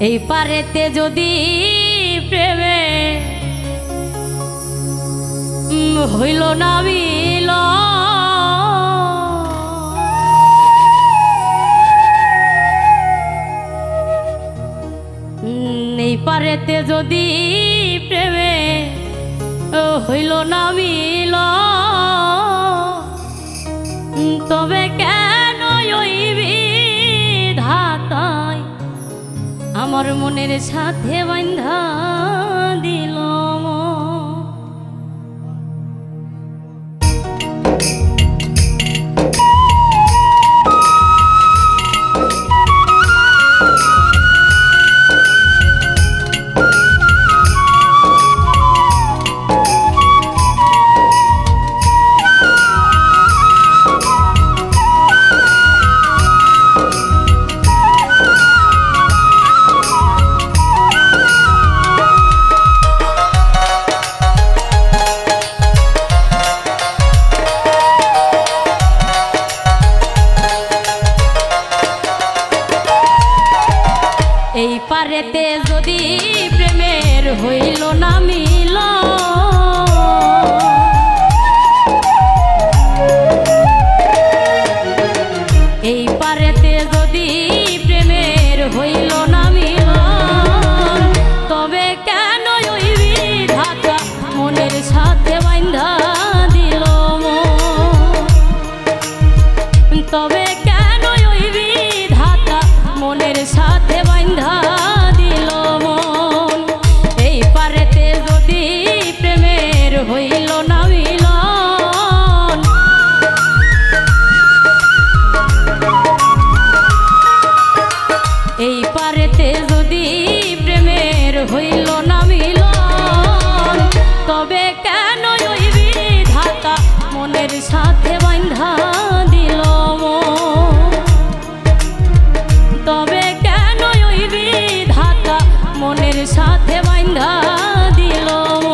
এই পারেতে যদি প্রেমে হইল না মিল, এই পারেতে যদি প্রেমে হইল না মিল, তবে কেন ওই বিধাতায় আমার মনের সাথে বাঁধা দিল। এই পারেতে যদি প্রেমের হইল না মিল, এই পারেতে যদি প্রেমের হইল না মিল, তবে কেন ওই বিধাতা মনের সাথে বাঁধা দিল। তবে কেন ওই বিধাতা মনের সাথে বাঁধা দিল মন। এই পারেতে যদি প্রেমের হইল না মিলন, এই পারেতে যদি প্রেমের হইল না মিলন, তবে কেন ওই বিধাতা মনের সাথে বাঁধা দিল মন। তবে কেন ওই বিধাতা মনের সাথে বাঁধা দিল মন।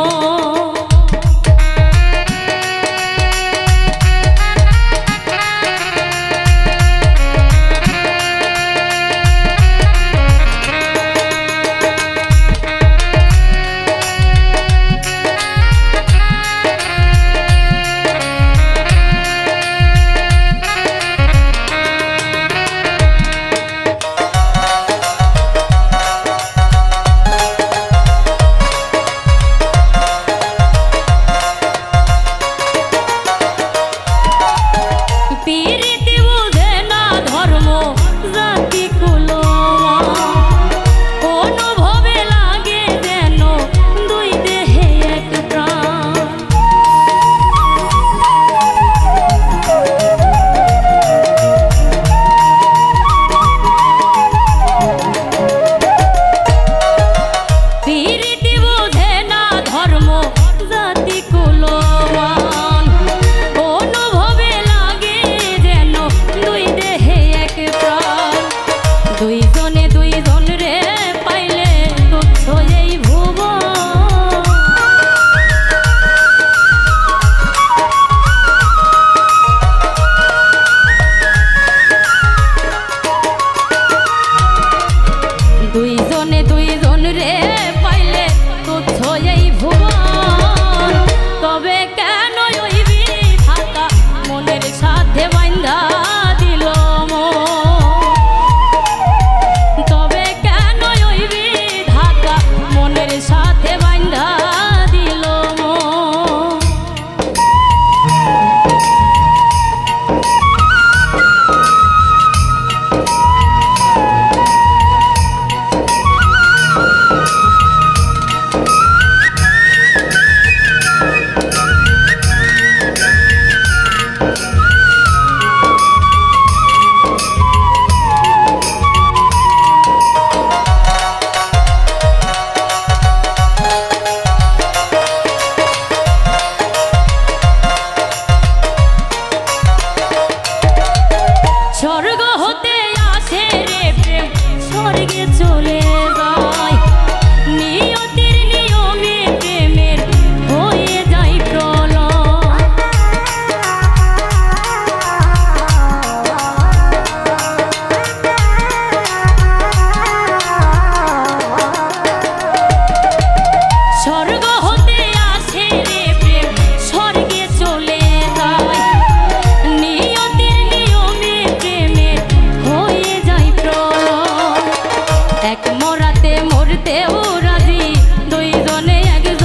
এক মরাতে মরতেও রাজি দুইজনে একজন।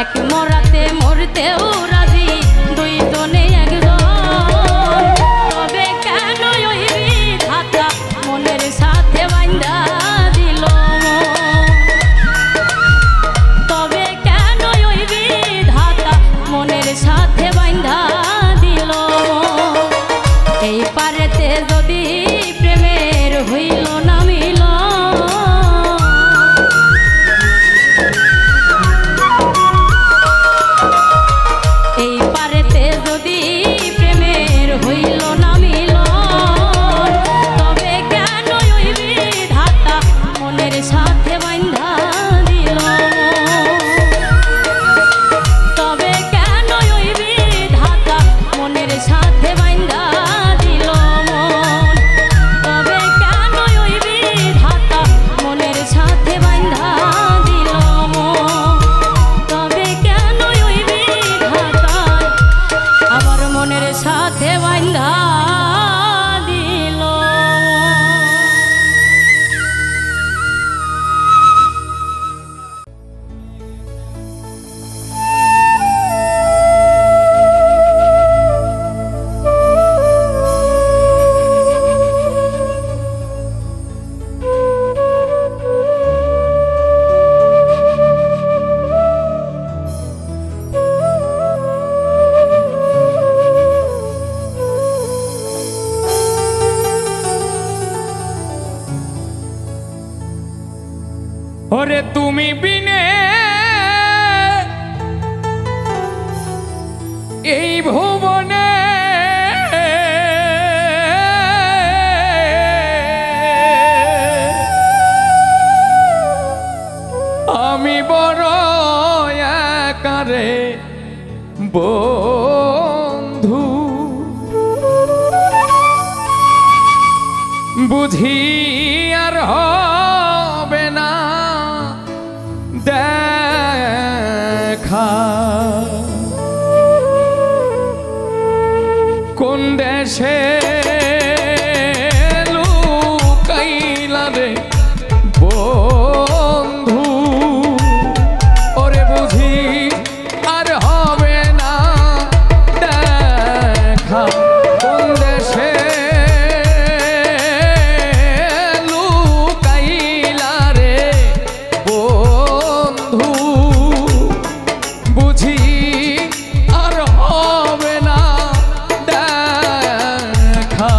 এক মরাতে মরতেও রাজি দুইজনে একজন। তবে কেন ওই বিধাতা মনের সাথে বাঁধা দিল মন? তবে কেন ওই বিধাতা মনের সাথে বাঁধা দিল মন? এই পারেতে যদি প্রেমের হইল না মিল, এই পারেতে যদি প্রেমের হইল না মিল, তবে কেন ওই বিধাতা মনের সাথে বাঁধা দিল মন? তবে কেন ওই বিধাতা মনের সাথে বাঁধা দিল মন? তবে কেন ওই বিধাতা মনের সাথে বাঁধা দিল মন? তবে কেন ওই বিধাতা আমার মনের সাথে বাঁধা দিল? ওরে তুমি বিনে এই ভুবনে আমি বড় একারে বন্ধু। বুঝি আর হবে না দেখা, কোন দেশে লুকাইলা রে বন্ধু? ওরে বুঝি আর হবে না দেখা, কোন দেশে লুকাইলা রে বন্ধু? বুঝি আর হবে না দেখা।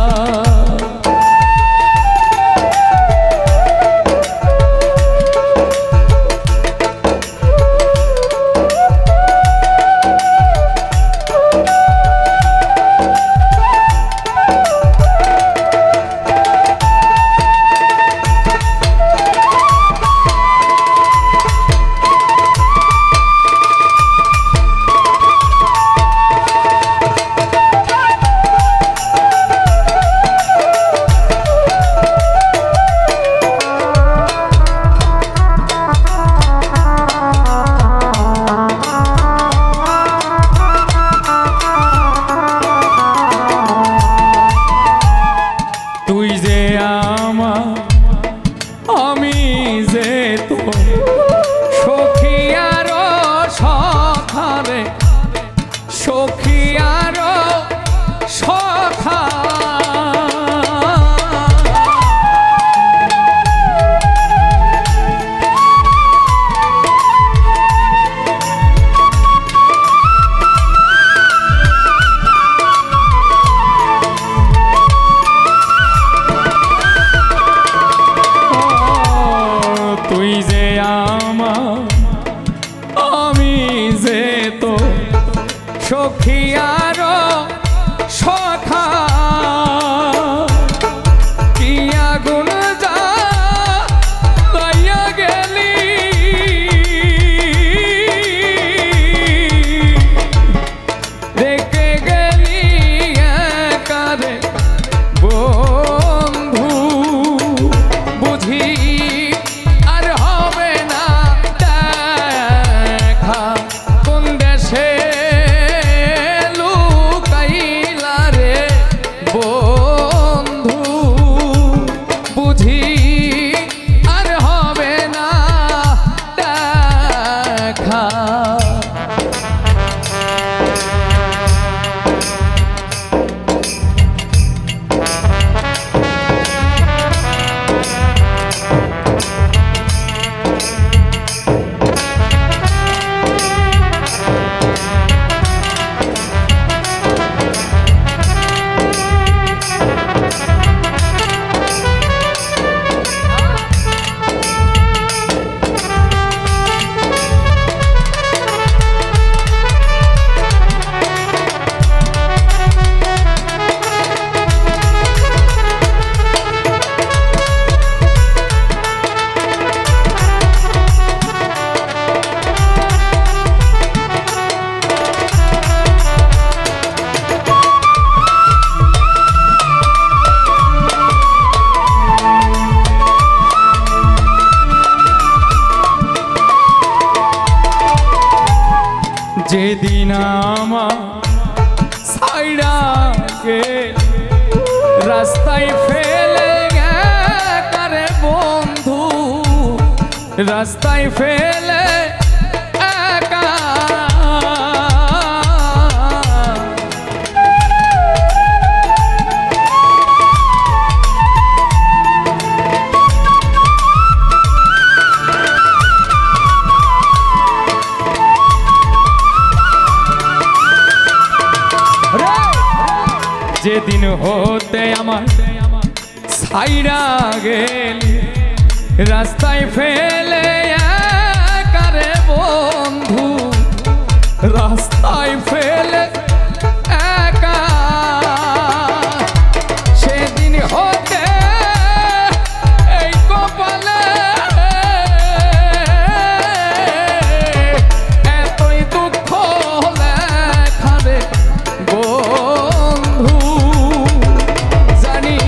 রাস্তায় ফেলে করে বন্ধু, রাস্তায় ফেলে একা। যেদিন হতে আমার ছাইরা গেলি, রাস্তায় ফেলে করে বন্ধু, রাস্তায় ফেলে একা। সেদিন হতে এই কপালে এতই দুঃখ লেখা রে বন্ধু, জানি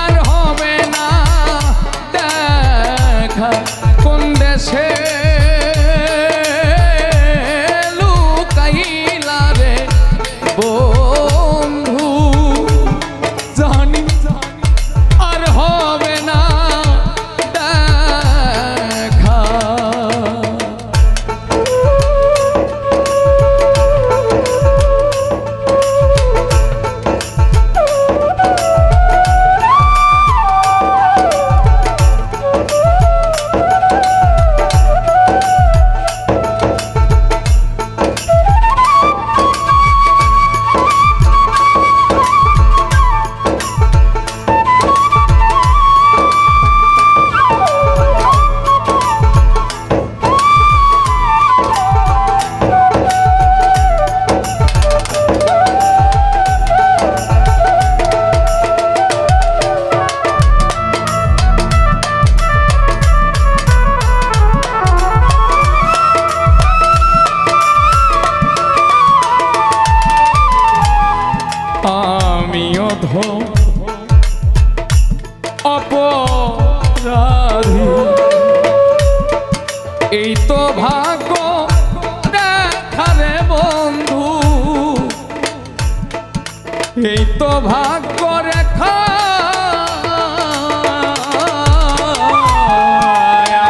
আর হবে না দেখা। কোন দেশে লুকাইলা রে বন্ধু, জানি আর হবে না দেখা। আমিও অপরাধী, এই তো ভাগ্য দেখা রে বন্ধু, এই তো ভাগ্য রেখা।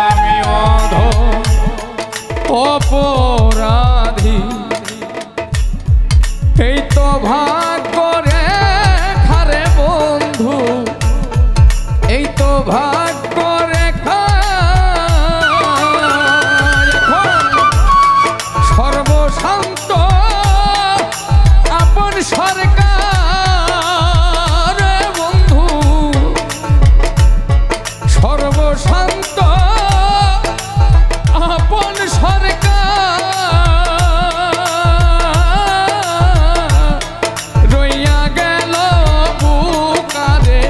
আমি অপরাধী, এই তো ভাগ্য রেখা রে বন্ধু, এই তো ভাগ্য রেখা। সর্বশান্ত আপন সরকার বন্ধু, সর্বশান্ত আপন সরকার রইয়া গেল বুকারে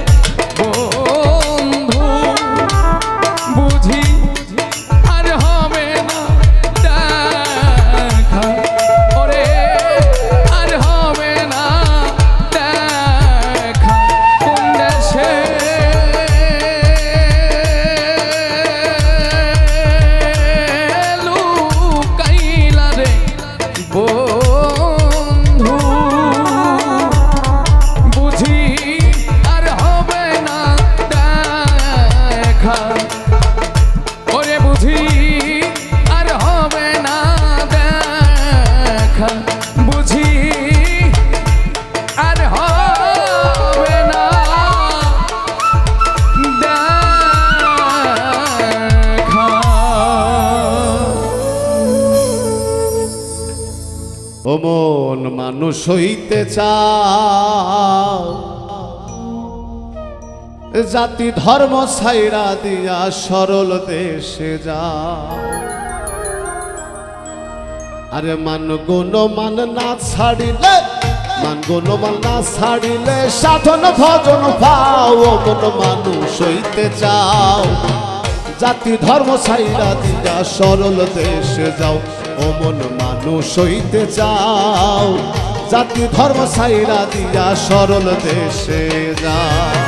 বন্ধু, বুঝি আর হবে না দেখা। ওরে আর হবে না দেখা। কোন দেশে লুকাইলা রে বন্ধু, বুঝি আর হবে না দেখা। ওরে বুঝি আর হবে না দেখা, বুঝি আর হবে না দেখা। ও মন মানুষ হইতে চাও, জাতি ধর্ম ছাইরা দিয়া সরল দেশে যাও। আরে মান গুণ মান না ছাড়িলে, মান গুণ মান না ছাড়িলে সাধন ভজন পাও। ও মন মানুষ হইতে চাও, জাতি ধর্ম ছাইরা দিয়া সরল দেশে যাও। ও মন মানুষ হইতে চাও, জাতি ধর্ম ছাইরা দিয়া সরল দেশে যাও।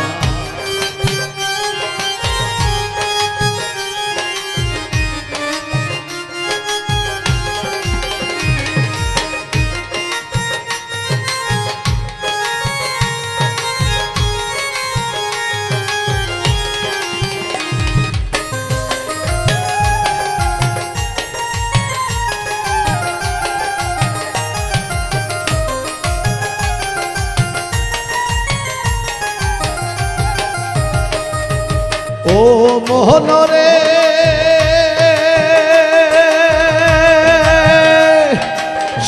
ও মোহনরে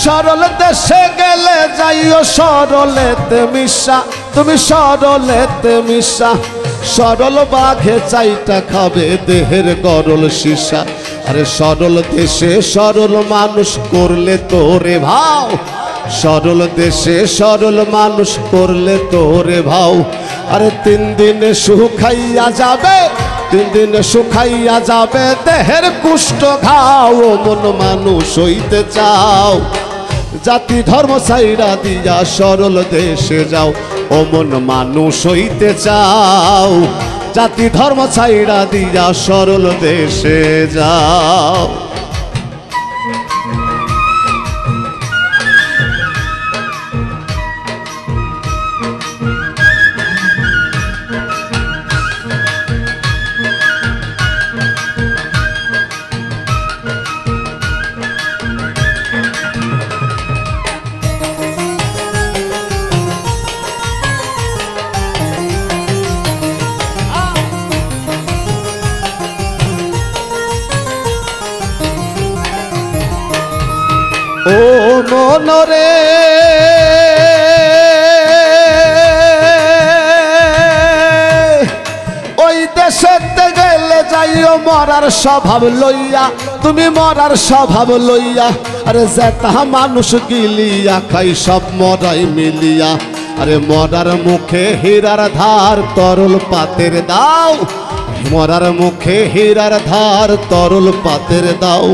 সরল দেশে গেলে যাইও সরলেতে মিশা, তুমি সরলেতে মিশা। সরল বাঘে চাইটা খাবে দেহের গরল সীসা। আরে সরল দেশে সরল মানুষ করলে তোরে ভাও, সরল দেশে সরল মানুষ করলে তোরে ভাও। আরে 3 দিনে শুকাইয়া যাবে, 3 দিনে শুকাইয়া যাবে দেহের কুষ্ঠ ঘাও। ও মন মানুষ হইতে চাও, জাতি ধর্ম ছাইরা দিয়া সরল দেশে যাও। ও মন মানুষ হইতে চাও, জাতি ধর্ম ছাইরা দিয়া সরল দেশে যাও। ও মনরে ওই দেশেতে গেলে যাইও মরার স্বভাব লইয়া, তুমি মরার স্বভাব লইয়া। আরে যেতা মানুষ গিলিয়া খাই সব মরাই মিলিয়া। আরে মরার মুখে হীরার ধার তরল পাতের দাও, মরার মুখে হীরার ধার তরল পাতের দাও।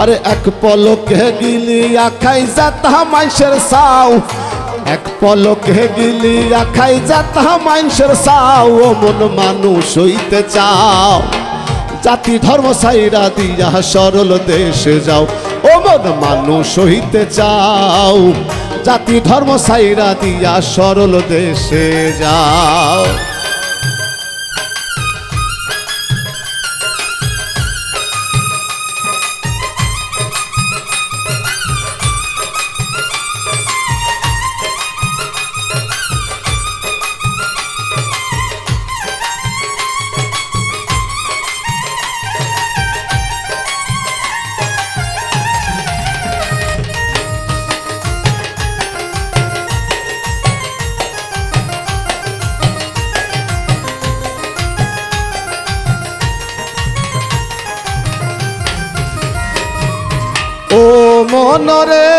আরে এক পলকে গিলিয়া খাই যাতা মানুষের সাও, এক পলকে গিলিয়া খাই যাতা মানুষের সাও। ও মন মানুষ হইতে চাও, জাতি ধর্ম ছাইরা দিয়া সরল দেশে যাও। ও মন মানুষ হইতে চাও, জাতি ধর্ম ছাইরা দিয়া সরল দেশে যাও। ও মনরে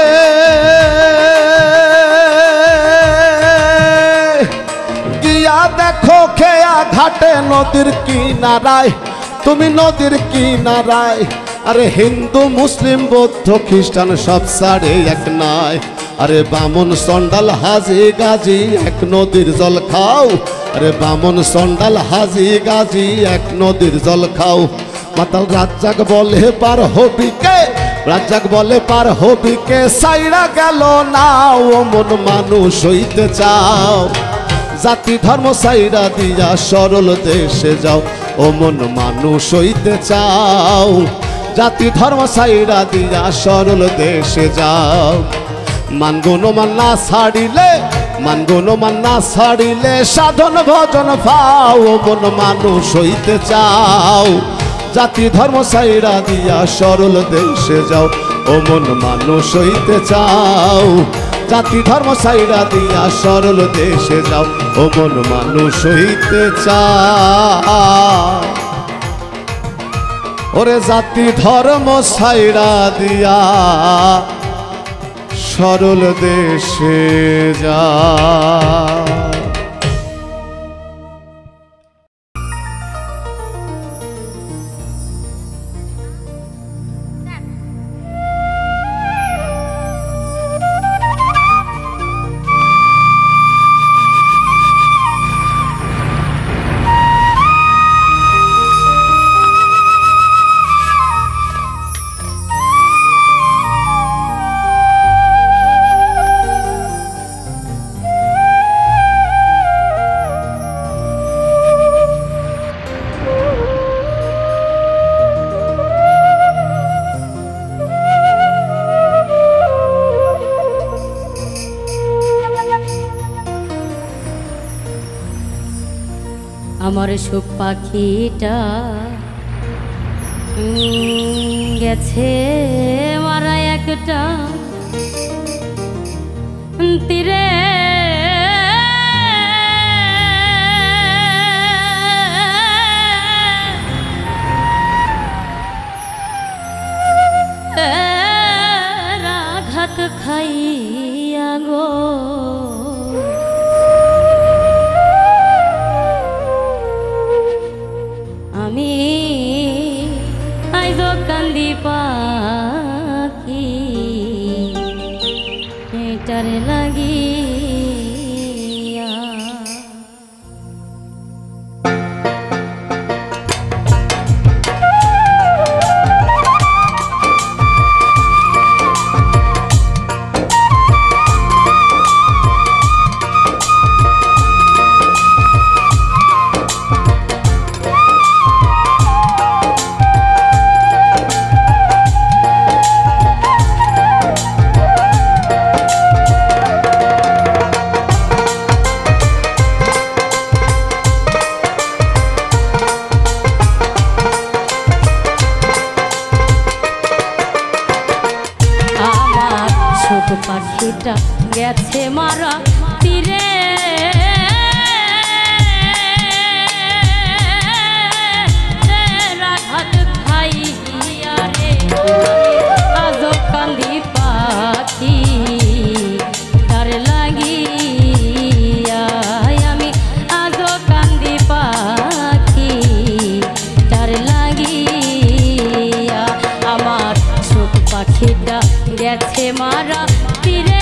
গিয়া দেখো খেয়া ঘাটে নদীর কিনারায়, তুমি নদীর কিনারায়। আরে হিন্দু মুসলিম বৌদ্ধ খ্রিস্টান সব সাড়ে এক নাই। আরে বামন সন্ডাল হাজি গাজি এক নদীর জল খাও। আরে বামন সন্ডাল হাজি গাজি এক নদীর জল খাও। মাতাল রাজ্জাক বলে পার হবি কে, রাজ্জাক বলে পার হবি কে সাইরা গেল না। ও মন মানুষ হইতে চাও, জাতি ধর্ম সাইরা দিয়া সরল দেশে যাও। ও মন মানুষ হইতে চাও, জাতি ধর্ম সাইরা দিয়া সরল দেশে যাও। মানগুণ মান না ছাড়িলে, মানগুণ মান না ছাড়িলে সাধন ভজন পাও। ও মন মানুষ হইতে চাও, জাতি ধর্ম ছাইরা দিয়া সরল দেশে যাও। ও মন মানুষ হইতে চাও, জাতি ধর্ম ছাইরা দিয়া সরল দেশে যাও। ও মন মানুষ হইতে চাও, ওরে জাতি ধর্ম ছাইরা দিয়া সরল দেশে যাও। আমার সুখ পাখিটা গেছে মারা একটা তীরে আঘাত খাইয়া গো আমি আইজ কান্দি পাখি এটার লাগিয়া পাখিটা গেছে মারা তীরে আঘাত খাইয়া রে আজ কান্দি পাখি তার লাগিয়া আমি আজ কান্দি পাখি তার লাগিয়া আমার ছোট পাখিটা গেছে মারা তীরে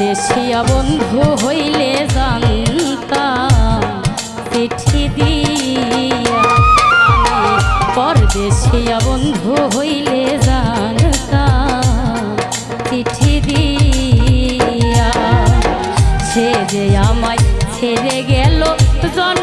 পরদেশিয়া বন্ধু হইলে জানতাম চিঠি দিয়া, আমি পরদেশিয়া বন্ধু হইলে জানতাম চিঠি দিয়া। সে যে আমায় ছেড়ে গেল জন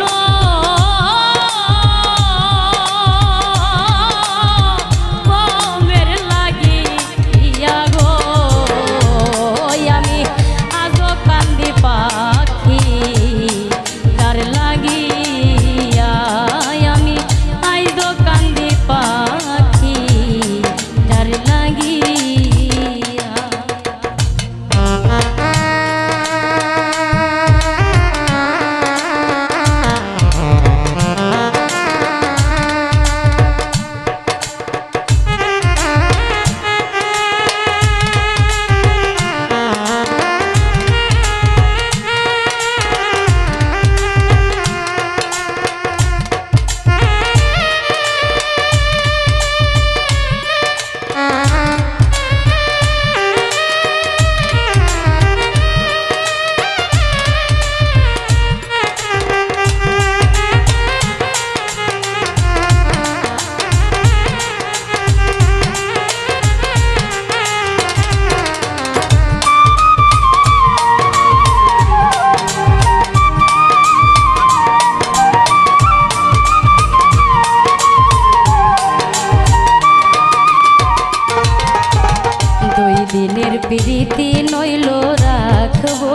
প্রীতি নইল রাখবো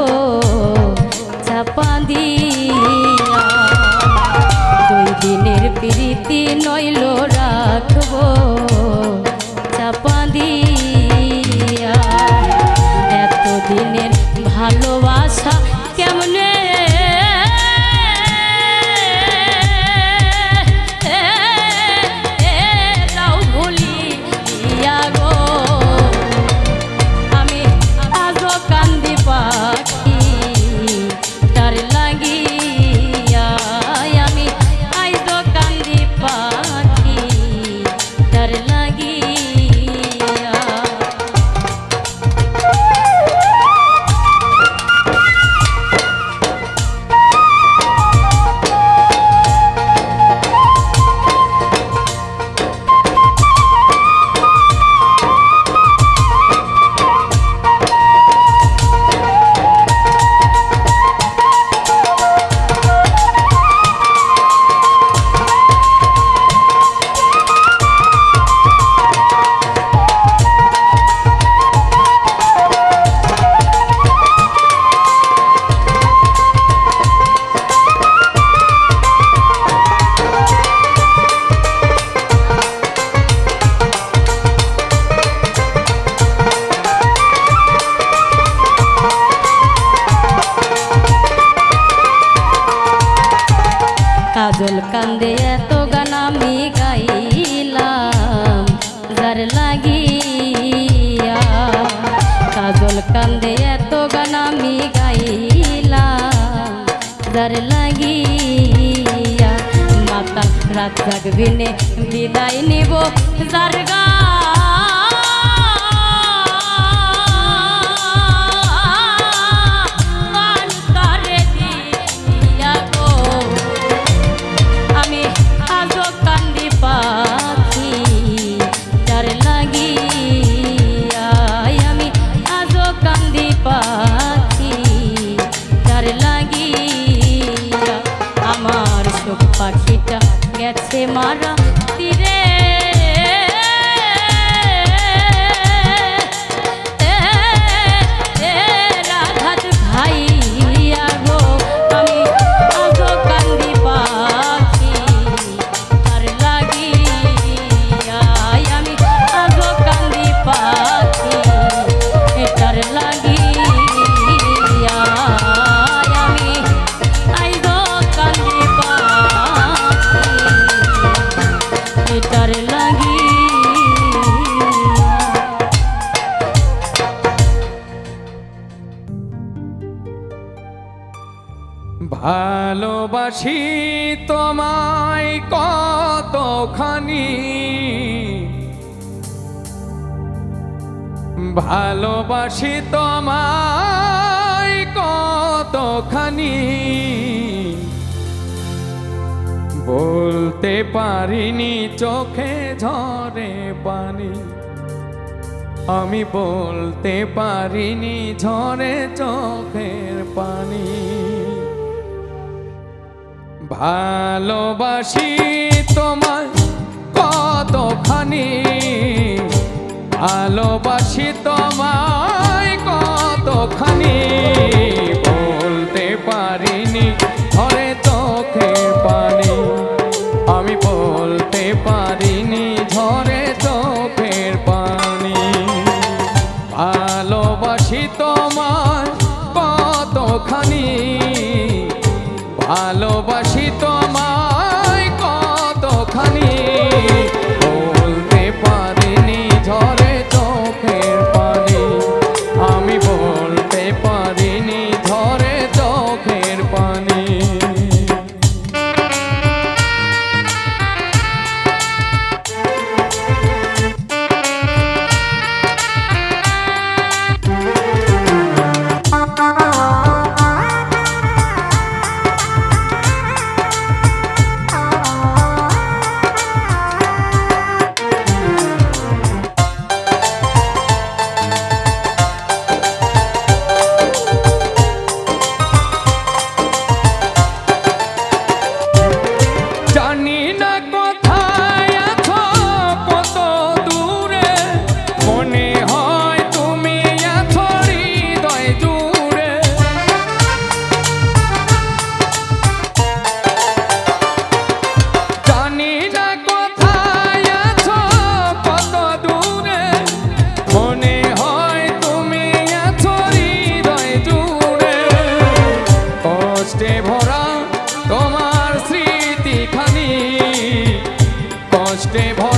চাপা দিয়া, 2 দিনের প্রীতি নইল রাখবো চাপা দিয়া। এতদিনের ভালোবাসা কেমনে দাও ভুলিয়া গো, কান্দি পাখি তার লাগিয়া, আমি আইজ কান্দি পাখি তার লাগিয়া। কাজল কান্দে এত গান আমি গাইলাম যার লাগিয়া, কাজল কান্দে এত গান আমি গাইলাম যার লাগিয়া। মাতা রাত জাগবিনে বিদায় নিব যার গা, পাখিটা গেছে মারা তীরে, রাধাত ভাইয়া গো, আমি আজ কান্দি পাখি তার লাগিয়া, আমি আজ কান্দি পাখি তার লাগিয়া, আমি আইজ কান্দি তার লাগি। ভালোবাসি তোমায় কতখানি, ভালোবাসি তোমায় কতখানি বলতে পারিনি চোখে ঝরে পানি আমি বলতে পারিনি ঝরে চোখের পানি ভালোবাসি তোমায় কতখানি ভালোবাসি তোমায় কতখানি বলতে পারিনি ঝরে চোখের পানি আমি বলতে পারিনি ঝরে চোখের পানি ভালোবাসি তোমায় কতখানি ভালোবাসি তোমায় কতখানি বলতে পারিনি ঝরে চোখের পানি আমি বলতে পারিনি ঝরে চোখের পানি কষ্টে ভরা তোমার স্মৃতিখানি কষ্টে ভরা